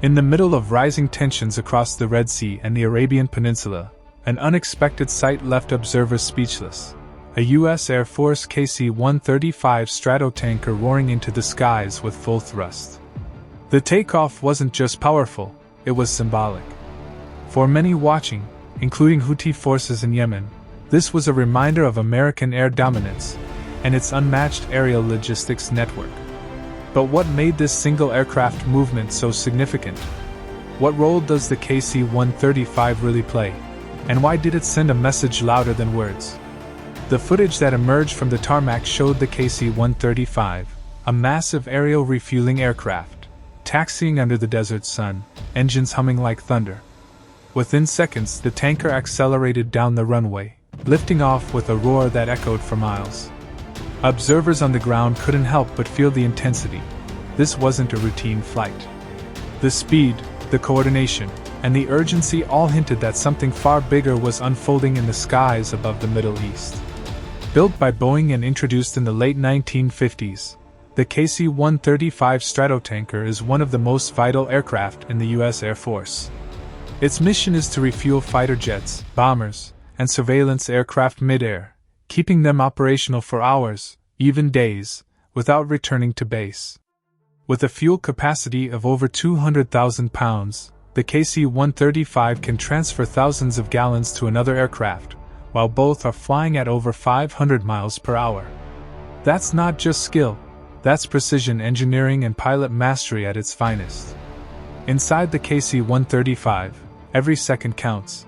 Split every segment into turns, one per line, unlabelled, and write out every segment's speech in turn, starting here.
In the middle of rising tensions across the Red Sea and the Arabian Peninsula, an unexpected sight left observers speechless. A U.S. Air Force KC-135 Stratotanker roaring into the skies with full thrust. The takeoff wasn't just powerful, it was symbolic. For many watching, including Houthi forces in Yemen, this was a reminder of American air dominance and its unmatched aerial logistics network. But what made this single aircraft movement so significant? What role does the KC-135 really play? And why did it send a message louder than words? The footage that emerged from the tarmac showed the KC-135, a massive aerial refueling aircraft, taxiing under the desert sun, engines humming like thunder. Within seconds, the tanker accelerated down the runway, lifting off with a roar that echoed for miles. Observers on the ground couldn't help but feel the intensity. This wasn't a routine flight. The speed, the coordination, and the urgency all hinted that something far bigger was unfolding in the skies above the Middle East. Built by Boeing and introduced in the late 1950s, the KC-135 Stratotanker is one of the most vital aircraft in the U.S. Air Force. Its mission is to refuel fighter jets, bombers, and surveillance aircraft mid-air, keeping them operational for hours, even days, without returning to base. With a fuel capacity of over 200,000 pounds, the KC-135 can transfer thousands of gallons to another aircraft, while both are flying at over 500 miles per hour. That's not just skill, that's precision engineering and pilot mastery at its finest. Inside the KC-135, every second counts.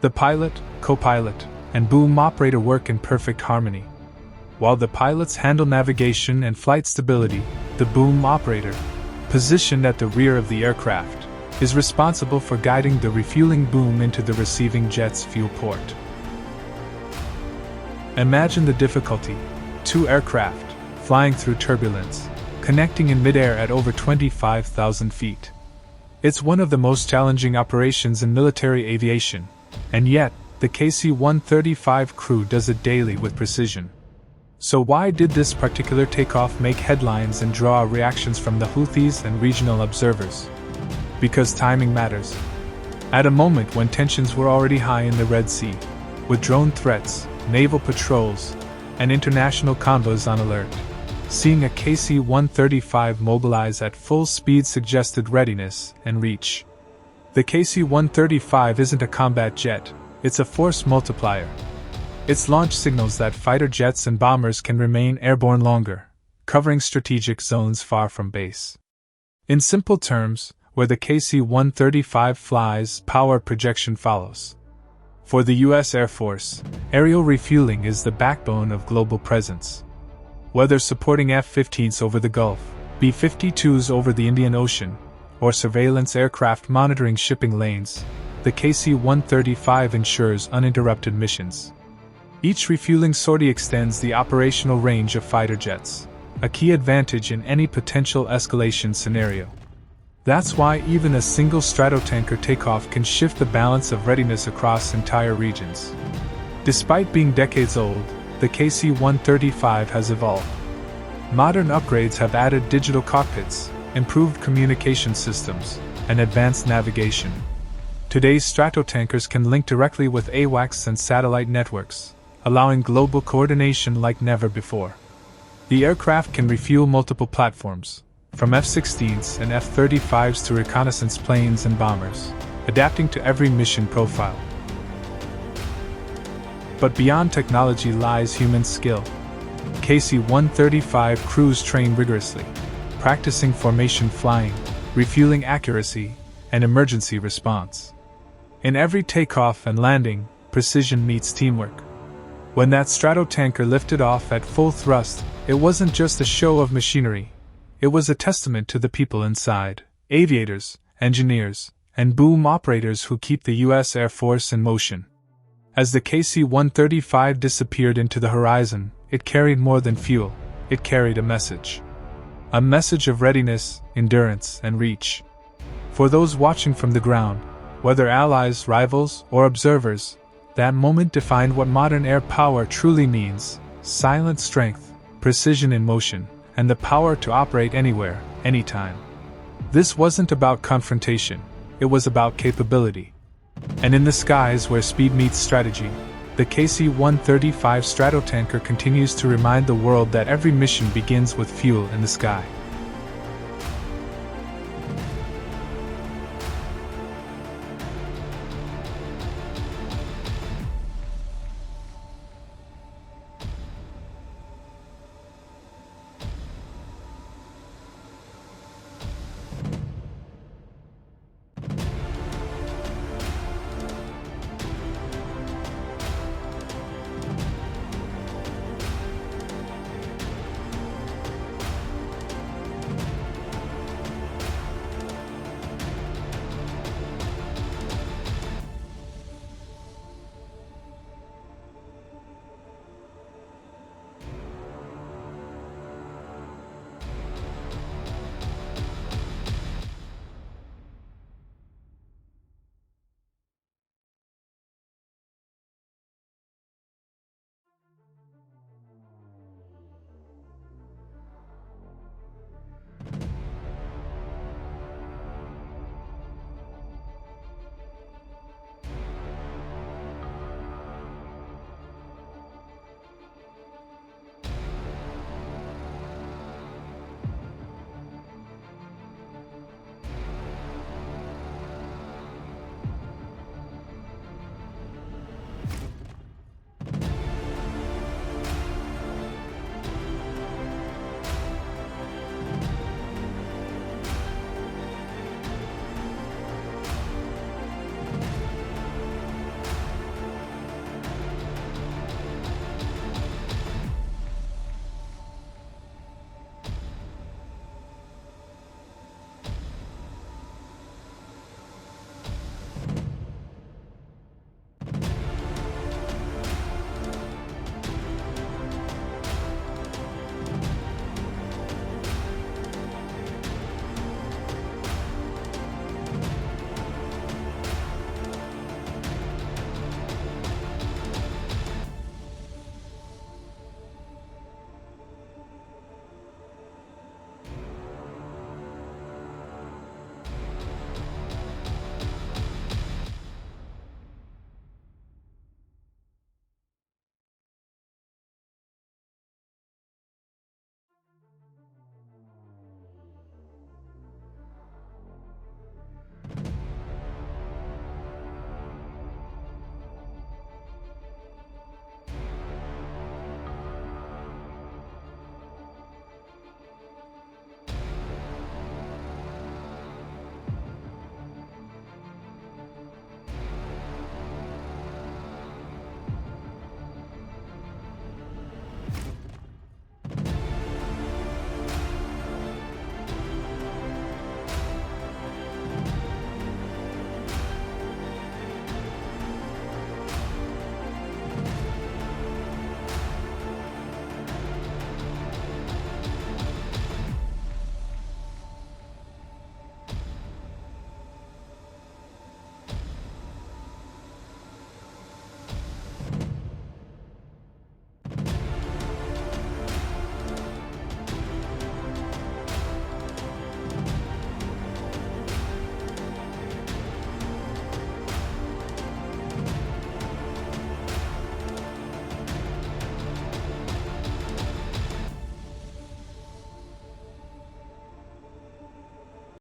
The pilot, co-pilot, and boom operator work in perfect harmony. While the pilots handle navigation and flight stability, the boom operator, positioned at the rear of the aircraft, is responsible for guiding the refueling boom into the receiving jet's fuel port. Imagine the difficulty: two aircraft, flying through turbulence, connecting in midair at over 25,000 feet. It's one of the most challenging operations in military aviation, and yet, the KC-135 crew does it daily with precision. So why did this particular takeoff make headlines and draw reactions from the Houthis and regional observers? Because timing matters. At a moment when tensions were already high in the Red Sea, with drone threats, naval patrols, and international convoys on alert, seeing a KC-135 mobilize at full speed suggested readiness and reach. The KC-135 isn't a combat jet, it's a force multiplier. Its launch signals that fighter jets and bombers can remain airborne longer, covering strategic zones far from base. In simple terms, where the KC-135 flies, power projection follows. For the U.S. Air Force, aerial refueling is the backbone of global presence. Whether supporting F-15s over the Gulf, B-52s over the Indian Ocean, or surveillance aircraft monitoring shipping lanes, the KC-135 ensures uninterrupted missions. Each refueling sortie extends the operational range of fighter jets, a key advantage in any potential escalation scenario. That's why even a single Stratotanker takeoff can shift the balance of readiness across entire regions. Despite being decades old, the KC-135 has evolved. Modern upgrades have added digital cockpits, improved communication systems, and advanced navigation. Today's Stratotankers can link directly with AWACS and satellite networks, allowing global coordination like never before. The aircraft can refuel multiple platforms, from F-16s and F-35s to reconnaissance planes and bombers, adapting to every mission profile. But beyond technology lies human skill. KC-135 crews train rigorously, practicing formation flying, refueling accuracy, and emergency response. In every takeoff and landing, precision meets teamwork. When that Stratotanker lifted off at full thrust, it wasn't just a show of machinery. It was a testament to the people inside, aviators, engineers, and boom operators who keep the U.S. Air Force in motion. As the KC-135 disappeared into the horizon, it carried more than fuel, it carried a message. A message of readiness, endurance, and reach. For those watching from the ground, whether allies, rivals, or observers, that moment defined what modern air power truly means: silent strength, precision in motion, and the power to operate anywhere, anytime. This wasn't about confrontation, it was about capability. And in the skies where speed meets strategy, the KC-135 Stratotanker continues to remind the world that every mission begins with fuel in the sky.